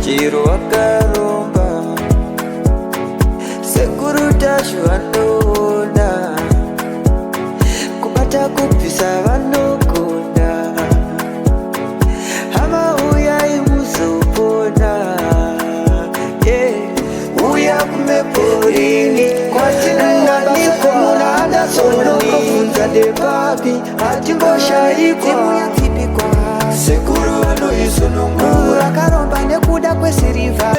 chiro wakaromba sekuru tacho vanoona kubata kubvisa vanogonda hama uyai muzopona uya kumeporini kwatinananikwa munadasonokovunza depapi hatimboshaikwa sekuru vanoizonongura akaromba nekuda kwesirivha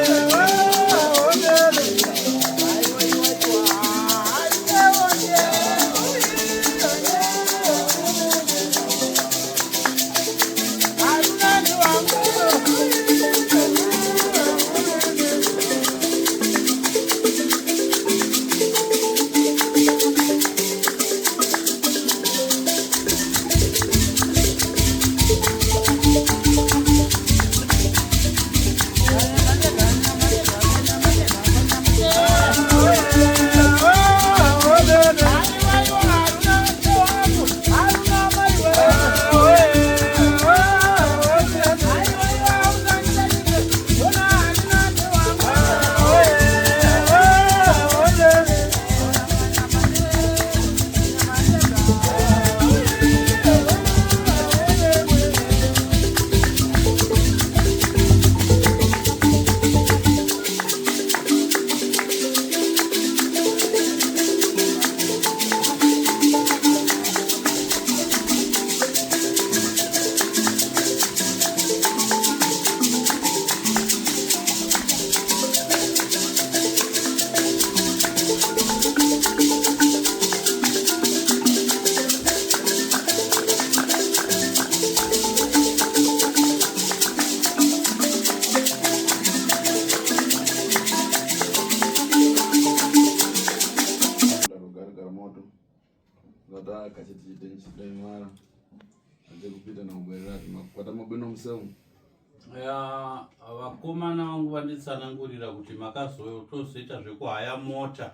vakomana vangu vanditsanangurira kuti makazotozoita zvekuhaya mota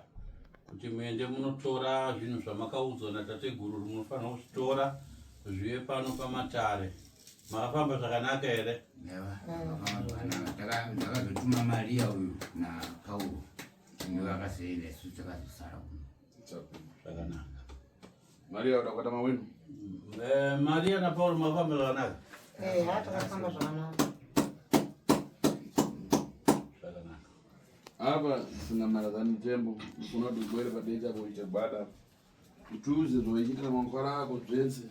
kuti muende munotora zvinhu zvamakaudzwa natateguru munofanira kuzvitora zvive pano pamatare. Makafamba zvakanaka here? Takazotuma Maria uyu naPaulo vakasiyenda isu takazosara zvakanaka. Maria udakwata mawenu? Maria naPaulo makafamba zvakanaka? Takafamba zvakanaka. Apa sina maradhani tembo kunoti ubwere padecha kuita bada utuze zvoichitira mankwara ako zvese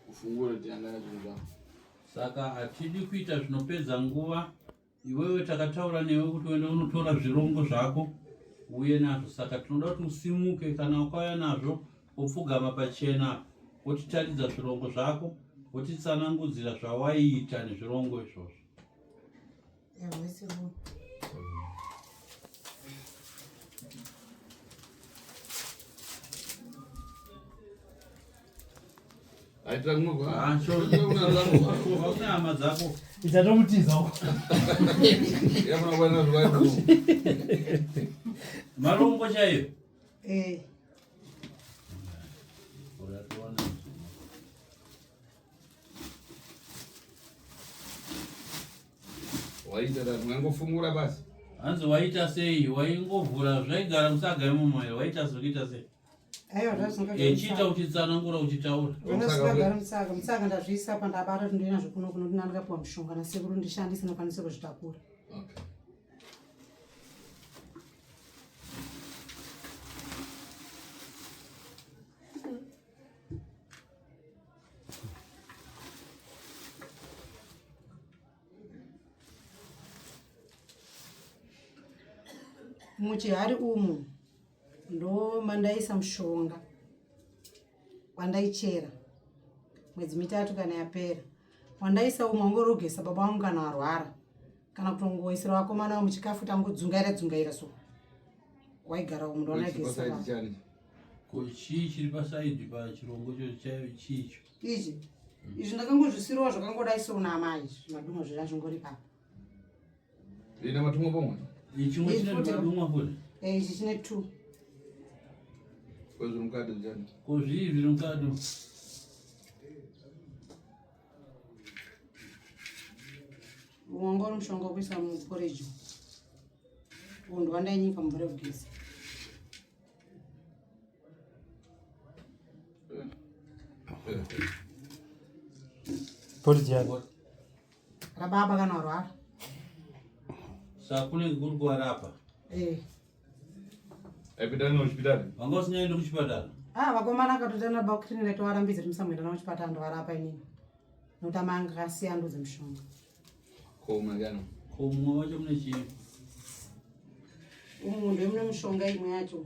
ufungure tiyangana zvinhu. Saka hatidi kuita zvinopedza nguva. Iwewe takataura newe kuti uende unotora zvirongo zvako uye nazvo. Saka tinoda kuti usimuke kana ukauya nazvo upfugama pachena wotitaridza zvirongo zvako wotitsanangudzira zvawaiita nezvirongo izvozvo. Aitira kumwe hama dzako ichatomutiza yamuna kuwana zvaibu marongo chaiyo. waita mwangofungura basi. Hanzi waita sei? Waingovhura zvaigara musaga yemumoyo. Waita zvekuita sei? Chita uchitsanangura uchitaura. Musaga ndazviisa pandabata kuti ndoina zvokuno kuno ndinandikapiwa mushonga nasekuru ndishandise nokwanisa kuzvitakura. Okay. Muchihari umu ndo mandaisa mushonga wandaichera mwedzi mitatu kana yapera. Wandaisa umu wangorogesa baba vangu kana arwara kana kutongoisira vakomana vamo muchikafu tangodzungaira so waigara umu ndo wanaigesa baba. Chii chiri pasaidi pachirongo chicho? Ichi izvi ndakangozvisirawo zvakangodaiso namai zvimadumwa zvezvingori papa. Ina matumwa pomwe? Ichimwe chine madumwa futi? Ichi chine 2. Kwezviri mukati njani? Kozvii zviri mukati? Wangora mushonga kuisa muporeji. Mundu wandayinyika mvura kugeza. Porja. Rababa kana arwara. Sakule gurgu arapa. Epidani hospitali. Wangosi nyaenda kuchipatala. Vakomana akatotana bakutini leto varambidze musamwenda na kuchipatala ndo varapa inini. Notamanga kasiya ndoze mushonga. Koma gano. Komwe wacho mune chi. Mundu mune mushonga imwe yacho.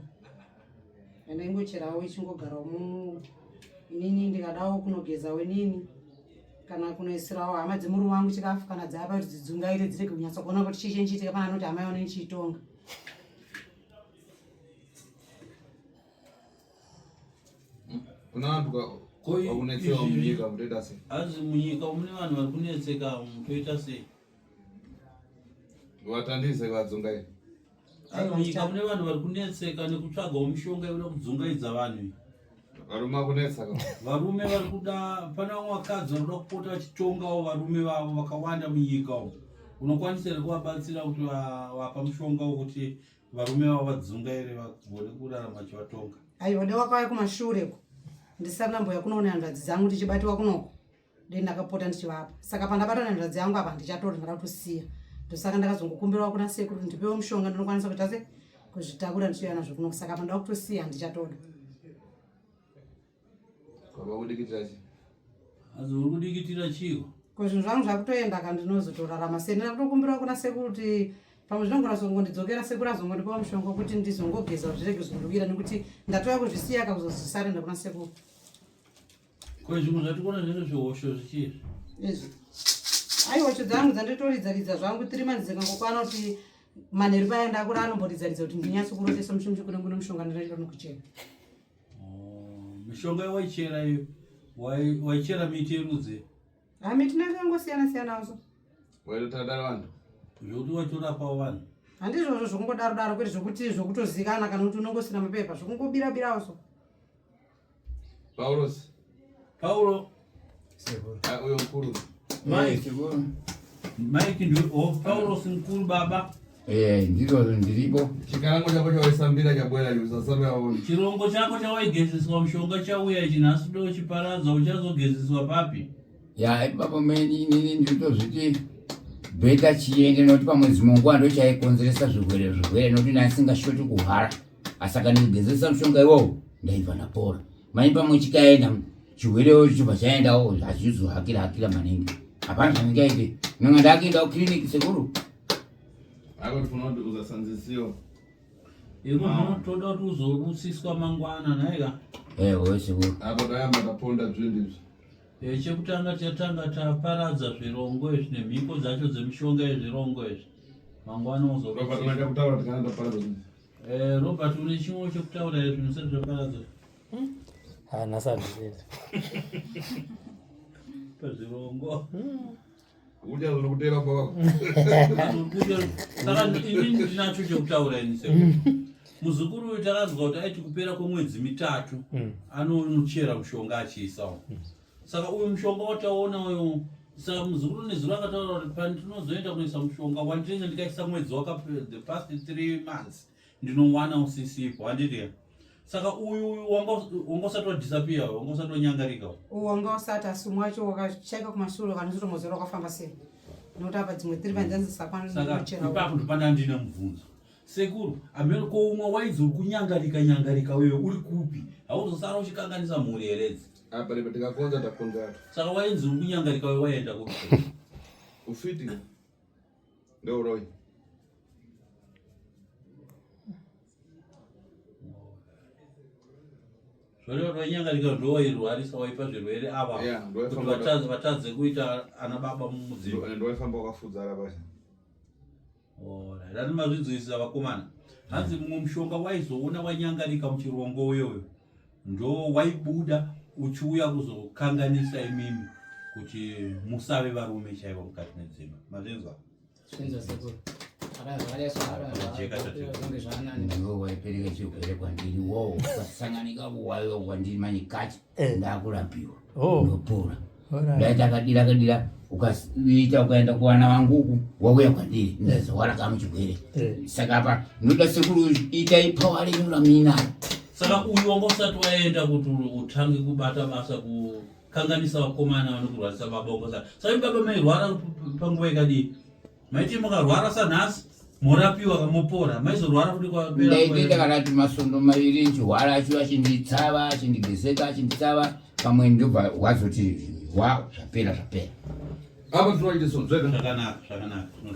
Ende ingocherawo ichingogarawo mu inini ndikadawo kunogezawo nini. Kana kunoisirawo hama dzemuru wangu chikafu kana dzapa kuti dzidzungaire dzirege kunyatsa kuona kuti chii chenchiitika pana anoti hama yone chiitonga. Kuna vantu vakunetsewa munyika mutoita sei? Azi munyika mune vanhu vari kunetseka mutoita sei? Vatandise vadzungaire. Azi munyika mune vanhu vari kunetseka nekutsvagawo mishonga inoda kudzungaidza vanhu. Varume vakunetsa ka? Varume vari kuda, pana vamwe vakadzi vari kuda kupota vachitongawo varume vavo vakawanda munyika umu. Unokwanisa here kuvabatsira kuti vapa mushonga wokuti varume vavo vadzungaire vagone kurarama vachivatonga? Aiwa ndewakauya kumashureko. Ndisana mboya kunoona handadzi dzangu ndichibatiwa kunoko. Ndakapota ndichivapa. Saka pandabata handadzi yangu apa ndichatori ndakatosiya. Ndosaka ndakazongokumbirawo kuna sekuru ndipewo mushonga ndinokwanisa kuita sei kuzvitakura ndichiuya nazvo kunoko. Saka pandau kutosiya handichatori. Baba kudikitira chi? Azi uri kudikitira chiko? Zvinhu zvangu zvakutoenda kandinozotorarama sei. Ndakakumbirawo kuna sekuru kuti pamwe zvinogona zongondidzokera sekuru azongondipawo mushonga kuti ndizongogeza kuti zvirege kuzondowira nekuti ndatouya kuzvisiya kakuzozvisarenda kuna sekuru. Ko zvimwe zvatikona zvine zvihosho zvichizvi? Izvi. Aiwa hosho dzangu dzanditoridzaridza zvangu 3 months dzikangokwana kuti manheru paenda akura anomboridzaridza kuti ndinyatso kurotesa mushonga kune ngune mushonga ndinoita nokuchera. Mishonga waichera iyo waichera miti yerudzi? Miti nekangosiyana siyanawo. Waitotadara vantu? Zvokuti waitorapawo vanhu? Handizvozvo zvokungodaro daro kwete zvokuti zvokutozikana kana kuti unongosina mapepa zvokungobira-birawo so. Paulos? Paulo? Seguro. Uyo mkuru? Mike. Mike ndio Paulos mkuru baba? Ndiripo. Chikalango chako chawaisambira chabwera chusasame waoni. Chirongo chako chawaigezeswa mushonga chauya ichi nhasi ndo chiparadza uchazogezeswa papi? Ipapo inini nditozviti bheta chiende noti pamwedzi mongwa ndo chaikonzeresa zvirwere noti nasingashoti kuhara. Asaka ndigezesa mushonga iwowo ndaibva ndapora. Mani pamwe chikaenda chirwerewo chibva chaendawo hachizohakira maningi. Hapana zvaningaite. Nonga ndakuendawo kiriniki sekuru. Ako tifuna kuti uzasanzisiwa. Iko toda kuti uzorusiswa mangwana naika? Sekuru. Apo tayamba taponda zvindizvi. Chekutanga tatanga taparadza zvirongo izvi nemhiko dzacho dzemishonga yezvirongo izvi. Mangwana uzorusiswa. Robert unaita kutaura tikana taparadza zvindizvi. Robert une chimwe chekutaura izvi zvinosati zvaparadza? Nasabvisa. Pazvirongo. Ucha zuri kutera kwako. Saka ini ndinacho chekutaura ini sekuru. Muzukuru uyu takazwa kuti aiti kupera kwemwedzi 3 anochera mushonga achiisawo. Saka uyu mushonga wataona uyu, saka muzukuru nezuro akataura kuti pandinozoenda kunoisa mushonga wandinenge ndikaisa mwedzi the past 3 months ndinowana usisipo handiti. Saka uyu wanga usati wadisappear, wanga usati wanyangarika. Wanga usati asumwa wacho wakacheka kumashure kanozotomozera wakafamba sei. Noti apa dzimwe 3 months sakwana ndinochera. Saka ipapo ndopanda ndine mubvunzo. Sekuru, amene ko umwe waizori kunyangarika wewe uri kupi? Hauzosara uchikanganisa mhuri heredzi. Apa lepe tikakonza takonza. Saka wainzori kunyangarika wewe waenda kupi? Ufiti. Ndio uroi. Zvore wanyangarika ndo wairwarisa waipa zvirwere ava. Kuti vatadze kuita ana baba mumudzimba. Ndio waifamba wakafudzara basi. Ndani mazvidzivisa vakomana. Hanzi mumwe mushonga waizoona wanyangarika muchirongo wewe ndo waibuda uchiuya kuzokanganisa imimi kuti musave varume chaivo mukati medzimba. Mazvinzwa? Zvinzwa sekuru. Ndiwo waipereka chirwere kwandiri wowo kwasanganika kuwayo kwandiri manyikachi ndakurapiwa ndopora. Ndaita akadira ukaita ukaenda kuwana wanguku wauya kwandiri ndazowara kama chigwere saka apa ndoda sekuru ita ipower lenyu la mina saka uyu wanga usati waenda kuti utange kubata basa kukanganisa vakomana vanokurwarisa babongo saka baba mairwara panguva ikadii maiti mukarwara sanhasi morapiwa kamupora maizorwara kuti ndaitenda kana kuti masondo maviri nchihwara acho achinditsava achindigezeka achinditsava pamwe ndobva wazoti wa zvapera apa tinoite so zvakanaka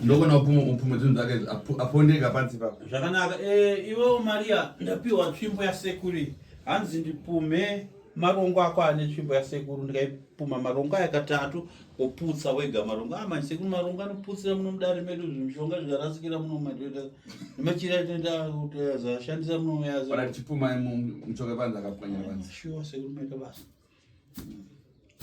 ndokona upfumo dzinhu dzake apondeka pansi papo zvakanaka iwewo Maria ndapiwa tsvimbo yasekuri hanzi ndipume marongo ako ane tsvimbo yasekuru ndikaipuma marongo aya katatu oputsa wega marongo manje sekuru marongo anoputsira muno mudare medu zvimishonga zvikarasikira muno madhodha nemachira tenda kuti azashandisa muno yazo para chipuma muchoka panza akapwanya panza shuwa sekuru maita basa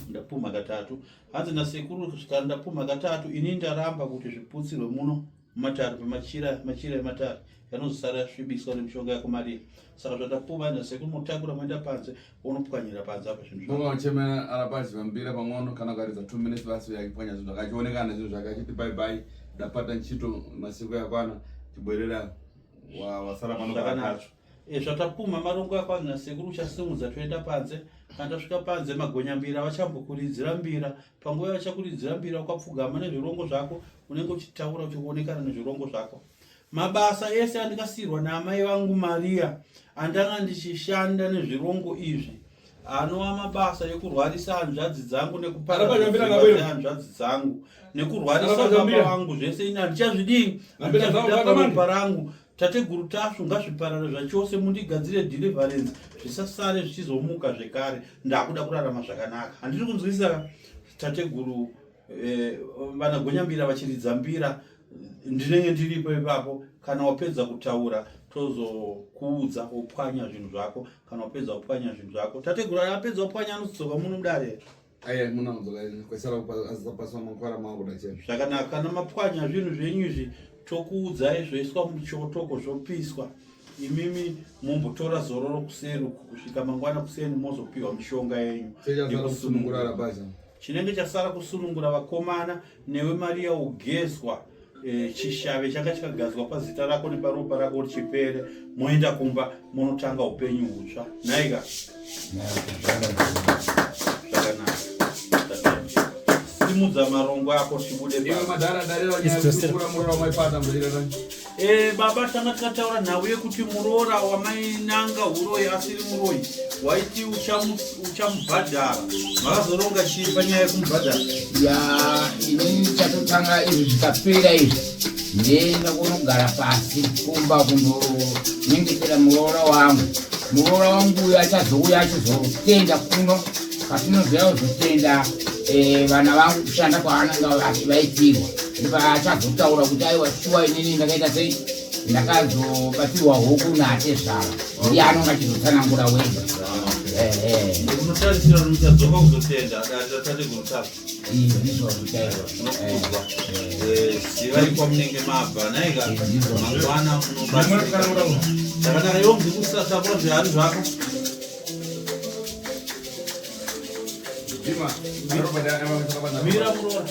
ndapuma katatu hanzi nasekuru kusvika ndapuma katatu ini ndaramba kuti zviputsirwe muno mumatare pamachira ematare yanozosara yasvibiswa nemishonga yako Maria saka zvatapuma nasekuru mutakura maenda panze unopwanyira panze apa zvinhu uchemera arapazi vambira pang'ono kana ukaridza 2 minutes basi yakipwanya zvinhu zvakachionekana zvinhu zvake achiti bye ndapata nchito masiku yakwana chibwerera wasara pano pakatatu zvatapuma marongo yako hanzi nasekuru uchasimudza toenda panze kana tasvika panze magonyambira vachambokuridzira mbira panguva vachakuridzira mbira ukapfugama nezvirongo zvako unenge uchitaura uchionekana nezvirongo zvako mabasa ese andikasirwa naamai vangu Maria andanga ndichishanda nezvirongo izvi anova mabasa ekurwarisa hanzvadzi dzangu nekuparadzira hanzvadzi dzangu nekurwarisa baba vangu zvese ina ndichazvidii ndichazvida paropa rangu tateguru tasvunga zvipararo zvachose mundigadzire deliverance zvisasare zvichizomuka zvekare ndakuda kurarama zvakanaka handiri kunzwisisa tateguru vanagonyambira vachiridza mbira ndinenge ndiripo ipapo kana wapedza kutaura tozokuudza upwanya zvinhu zvako kana wapedza kupwanya zvinhu zvako tateguru apedza kupwanya anozodzoka muno mudare zvakanaka kana mapwanya zvinhu zvenyu izvi tokuudzai zvoiswa muchotoko zvopiswa imimi mumbotora zororo kuseru kusvika mangwana kuseni mozopiwa mishonga yenyu chinenge chasara kusunungura vakomana newe Maria ugezwa chishave changa chakagadzwa pazita rako neparopa rako kuti chipere moenda kumba munotanga upenyu hutsva naika zvakanaka simudza marongo ako tibude baba tanga takataura nhau yekuti muroora wamainanga huroyi asiri muroyi waiti uchamubhadhara makazoronga chii panyaya yekumubhadhara inini chatotanga izvi zvikapera izvi ndienda kunogara pasi kumba kundonyengetera muroora wangu uyu achazouya achizotenda kuno patinozoya kuzotenda vana vangu kushanda kwavananga vachivaitirwa pachazotaura kuti aiwa shuwa inini ndakaita sei ndakazobatirwa huku naatezvara ndiye anonga achizotsanangura wega unotarisira kuti uchadzoka kuzotenda tategurutazo ndizvo zvitairwa zivai kwamunenge mabva naika mangwana munobatsirika zvakanaka iwo mzikusatapura zvihari zvako mira muroora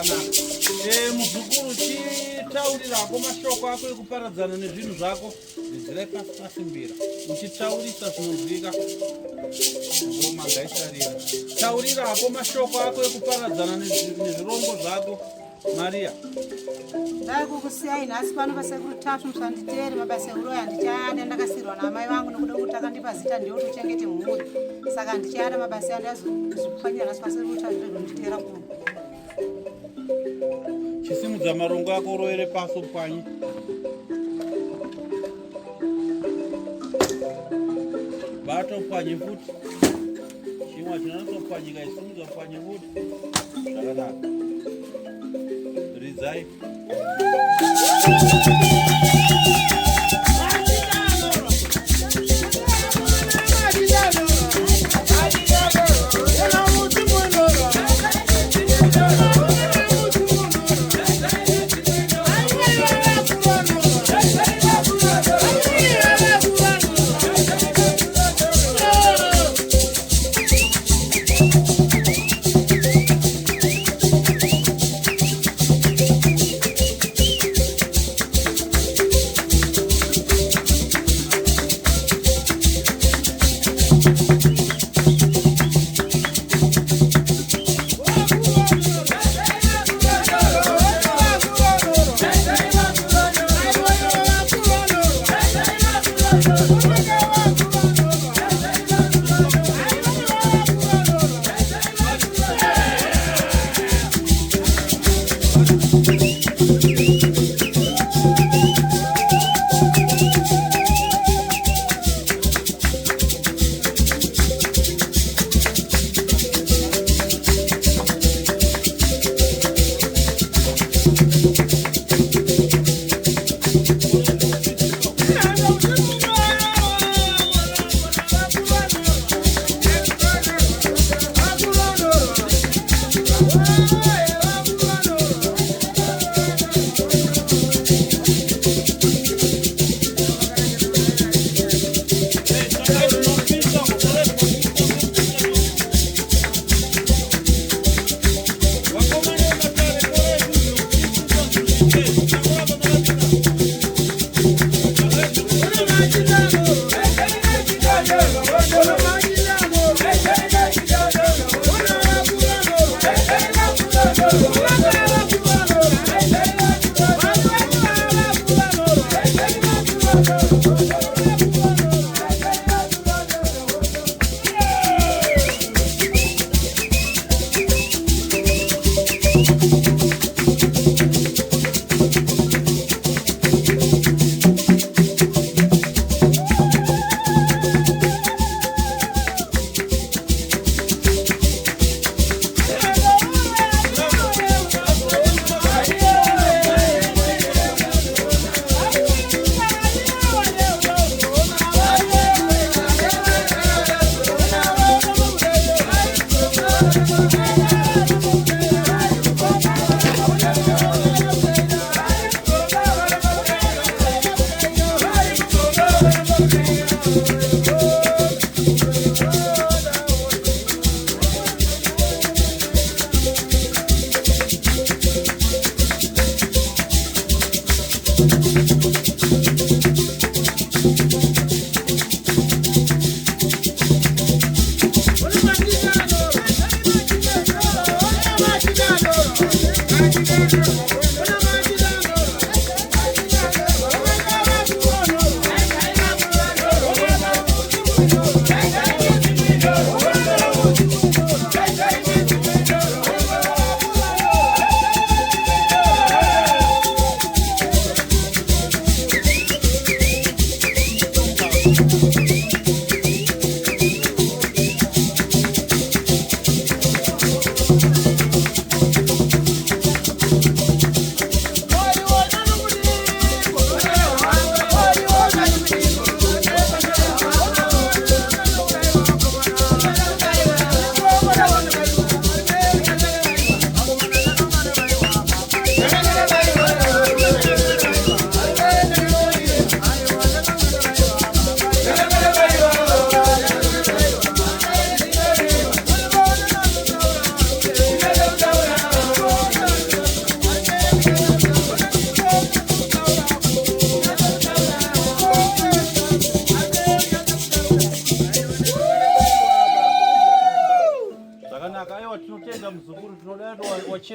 zvakanaka. Muzukuru chitaurirako mashoko ako ekuparadzana nezvinhu zvako zvidzirai pasi pasimbira uchitaurisa zvinonzwika magaisarira. Taurirako mashoko ako ekuparadzana nezvirongo zvako Maria. Ndai kukusiyai nhasi pano pasekuru Tatu musanditeere mabasa euroya ndichaada ndakasirwa namai vangu nokuda kuti akandipa zita ndiyo kuti uchengete mhuri. Saka ndichaada mabasa andazopfanyira nhasi pasekuru Tatu ndonditeera kuno. Chisimudza marongo ako uroere pasi upwanye. Bata upwanye futi. Chimwe chinotopwanyika isimudza upwanye futi. Zvakanaka. Ridzai.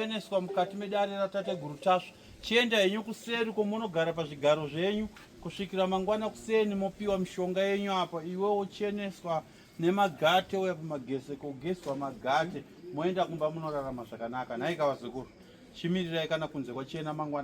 wocheneswa mukati medare ratateguru tasva. Chienda henyu kuseri komunogara pazvigaro zvenyu kusvikira mangwana kuseni mopiwa mishonga yenyu apa. Iwe wocheneswa nemagate uya pamagese kogezwa magate moenda kumba munorarama zvakanaka. Nhaika vazukuru, chimirirai kana kunze kwachena mangwana.